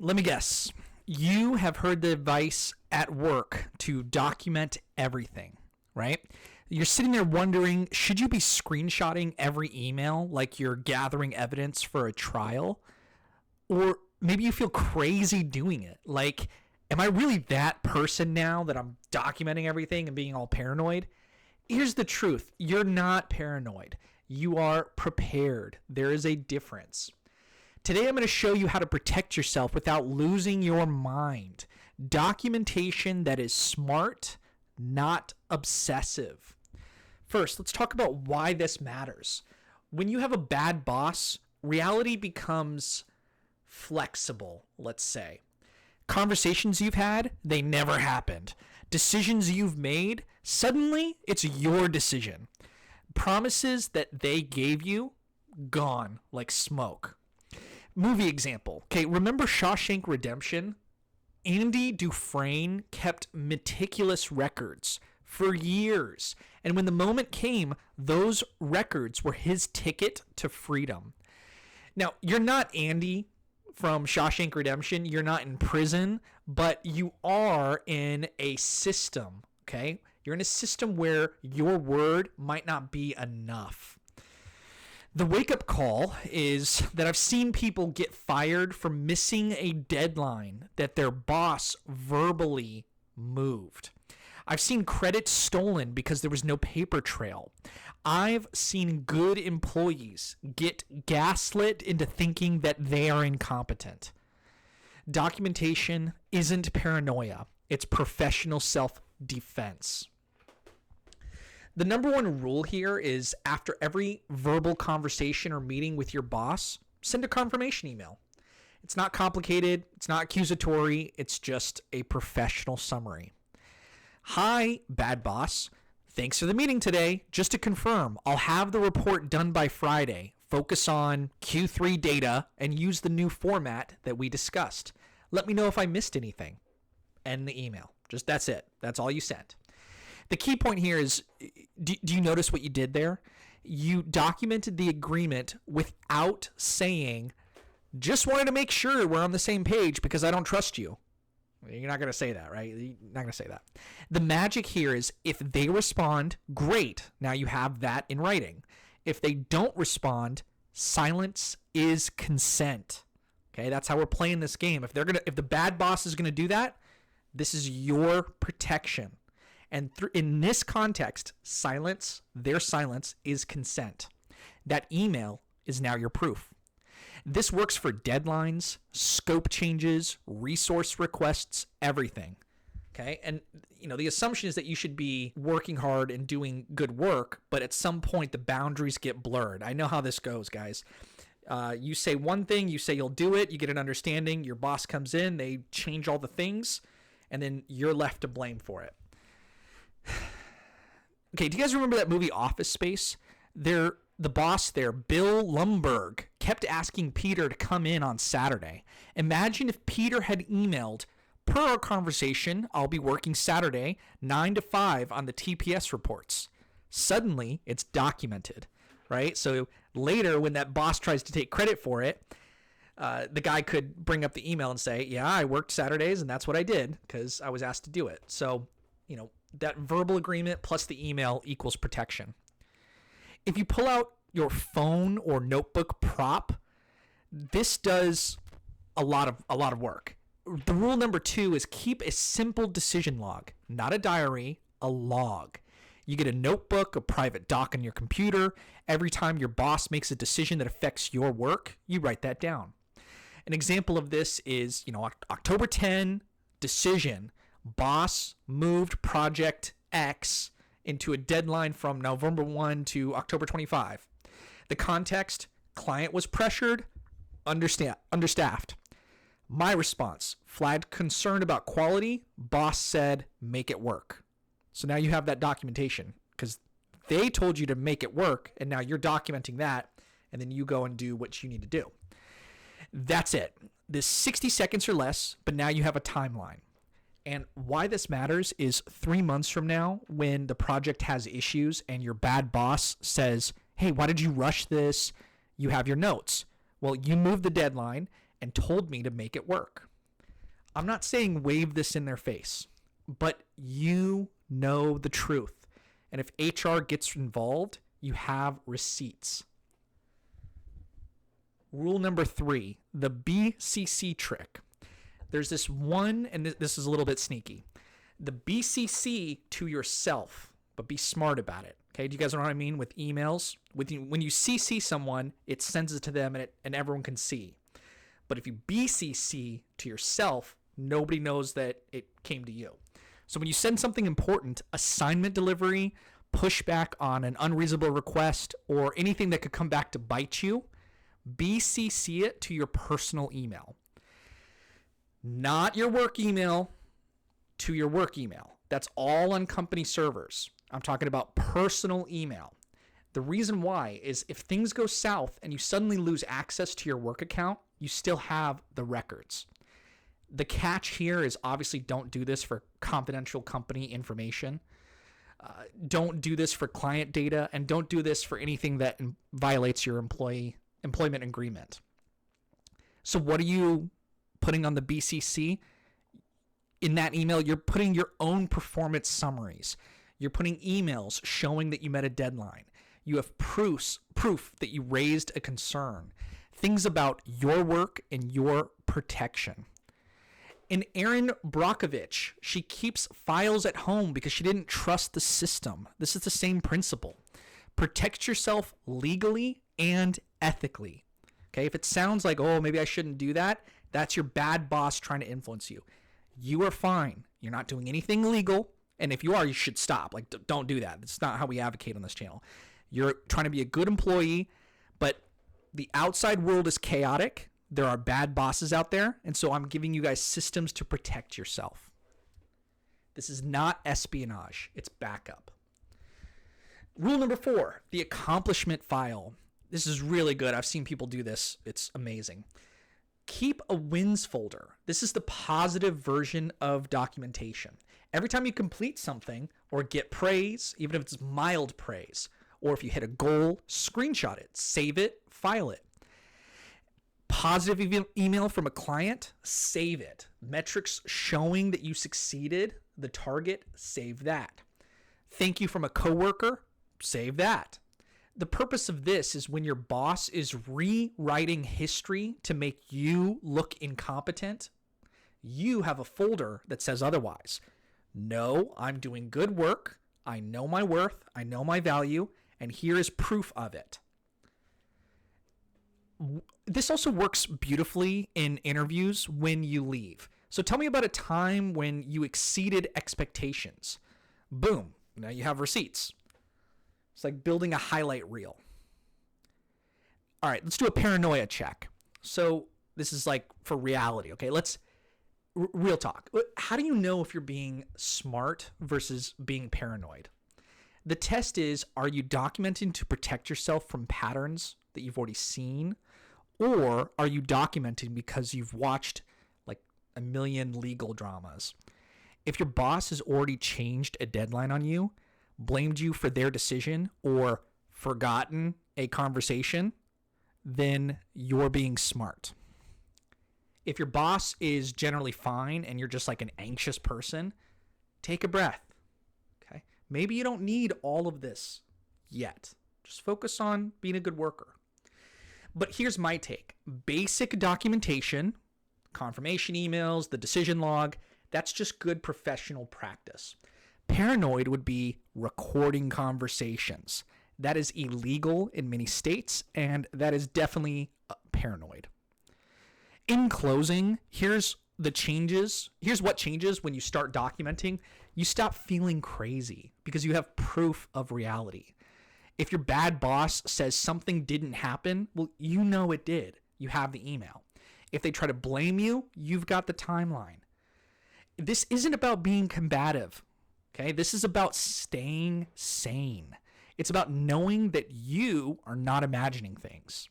Let me guess. You have heard the advice at work to document everything, right? You're sitting there wondering, should you be screenshotting every email like you're gathering evidence for a trial? Or maybe you feel crazy doing it. Like, am I really that person now that I'm documenting everything and being all paranoid? Here's the truth. You're not paranoid. You are prepared. There is a difference. Today, I'm going to show you how to protect yourself without losing your mind. Documentation that is smart, not obsessive. First, let's talk about why this matters. When you have a bad boss, reality becomes flexible, let's say. Conversations you've had, they never happened. Decisions you've made, suddenly it's your decision. Promises that they gave you, gone like smoke. Movie example. Okay, remember Shawshank Redemption? Andy Dufresne kept meticulous records for years. And when the moment came, those records were his ticket to freedom. Now, you're not Andy from Shawshank Redemption. You're not in prison, but you are in a system, okay? You're in a system where your word might not be enough. The wake-up call is that I've seen people get fired for missing a deadline that their boss verbally moved. I've seen credits stolen because there was no paper trail. I've seen good employees get gaslit into thinking that they are incompetent. Documentation isn't paranoia. It's professional self-defense. The number one rule here is after every verbal conversation or meeting with your boss, send a confirmation email. It's not complicated. It's not accusatory. It's just a professional summary. Hi, bad boss. Thanks for the meeting today. Just to confirm, I'll have the report done by Friday. Focus on Q3 data and use the new format that we discussed. Let me know if I missed anything. End the email. Just that's it. That's all you sent. The key point here is, do you notice what you did there? You documented the agreement without saying, just wanted to make sure we're on the same page because I don't trust you. You're not going to say that, right? You're not going to say that. The magic here is if they respond, great. Now you have that in writing. If they don't respond, silence is consent. Okay, that's how we're playing this game. If the bad boss is going to do that, this is your protection. And in this context, their silence is consent. That email is now your proof. This works for deadlines, scope changes, resource requests, everything. Okay? And the assumption is that you should be working hard and doing good work, but at some point the boundaries get blurred. I know how this goes, guys. You say one thing, you say you'll do it, you get an understanding, your boss comes in, they change all the things, and then you're left to blame for it. Okay, do you guys remember that movie Office Space? The boss there, Bill Lumbergh, kept asking Peter to come in on Saturday. Imagine if Peter had emailed, per our conversation, I'll be working Saturday, 9 to 5 on the TPS reports. Suddenly, it's documented, right? So later, when that boss tries to take credit for it, the guy could bring up the email and say, yeah, I worked Saturdays and that's what I did because I was asked to do it. So, that verbal agreement plus the email equals protection. If you pull out your phone or notebook prop, this does a lot of work. The rule number 2 is keep a simple decision log, not a diary, a log. You get a notebook, a private doc on your computer. Every time your boss makes a decision that affects your work, you write that down. An example of this is, October 10 decision. Boss moved project X into a deadline from November 1 to October 25. The context, client was pressured, understaffed. My response, flagged concern about quality, boss said, make it work. So now you have that documentation because they told you to make it work, and now you're documenting that, and then you go and do what you need to do. That's it. This 60 seconds or less, but now you have a timeline. And why this matters is 3 months from now, when the project has issues and your bad boss says, hey, why did you rush this? You have your notes. Well, you moved the deadline and told me to make it work. I'm not saying wave this in their face, but you know the truth. And if HR gets involved, you have receipts. Rule number 3, the BCC trick. There's this one, and this is a little bit sneaky. The BCC to yourself, but be smart about it. Okay, do you guys know what I mean with emails? When you CC someone, it sends it to them and everyone can see. But if you BCC to yourself, nobody knows that it came to you. So when you send something important, assignment delivery, pushback on an unreasonable request, or anything that could come back to bite you, BCC it to your personal email. Not your work email, to your work email. That's all on company servers. I'm talking about personal email. The reason why is if things go south and you suddenly lose access to your work account, you still have the records. The catch here is obviously don't do this for confidential company information. Don't do this for client data, and don't do this for anything that violates your employment agreement. So what are you putting on the BCC? In that email, you're putting your own performance summaries. You're putting emails showing that you met a deadline. You have proof that you raised a concern. Things about your work and your protection. And Erin Brockovich, she keeps files at home because she didn't trust the system. This is the same principle. Protect yourself legally and ethically. Okay, if it sounds like, oh, maybe I shouldn't do that, that's your bad boss trying to influence you. You are fine. You're not doing anything illegal. And if you are, you should stop. Like, don't do that. That's not how we advocate on this channel. You're trying to be a good employee, but the outside world is chaotic. There are bad bosses out there. And so I'm giving you guys systems to protect yourself. This is not espionage. It's backup. Rule number 4, the accomplishment file. This is really good. I've seen people do this. It's amazing. Keep a wins folder. This is the positive version of documentation. Every time you complete something or get praise, even if it's mild praise, or if you hit a goal, screenshot it, save it, file it. Positive email from a client, save it. Metrics showing that you succeeded the target, save that. Thank you from a coworker, save that. The purpose of this is when your boss is rewriting history to make you look incompetent, you have a folder that says otherwise. No, I'm doing good work. I know my worth. I know my value. And here is proof of it. This also works beautifully in interviews when you leave. So tell me about a time when you exceeded expectations. Boom. Now you have receipts. It's like building a highlight reel. All right, let's do a paranoia check. So this is like for reality, okay? Real talk. How do you know if you're being smart versus being paranoid? The test is, are you documenting to protect yourself from patterns that you've already seen? Or are you documenting because you've watched like a million legal dramas? If your boss has already changed a deadline on you, blamed you for their decision, or forgotten a conversation, then you're being smart. If your boss is generally fine and you're just like an anxious person, take a breath. Okay? Maybe you don't need all of this yet. Just focus on being a good worker. But here's my take. Basic documentation, confirmation emails, the decision log, that's just good professional practice. Paranoid would be recording conversations. That is illegal in many states, and that is definitely paranoid. In closing, here's what changes when you start documenting. You stop feeling crazy because you have proof of reality. If your bad boss says something didn't happen, well, you know it did. You have the email. If they try to blame you, you've got the timeline. This isn't about being combative. Okay, this is about staying sane. It's about knowing that you are not imagining things.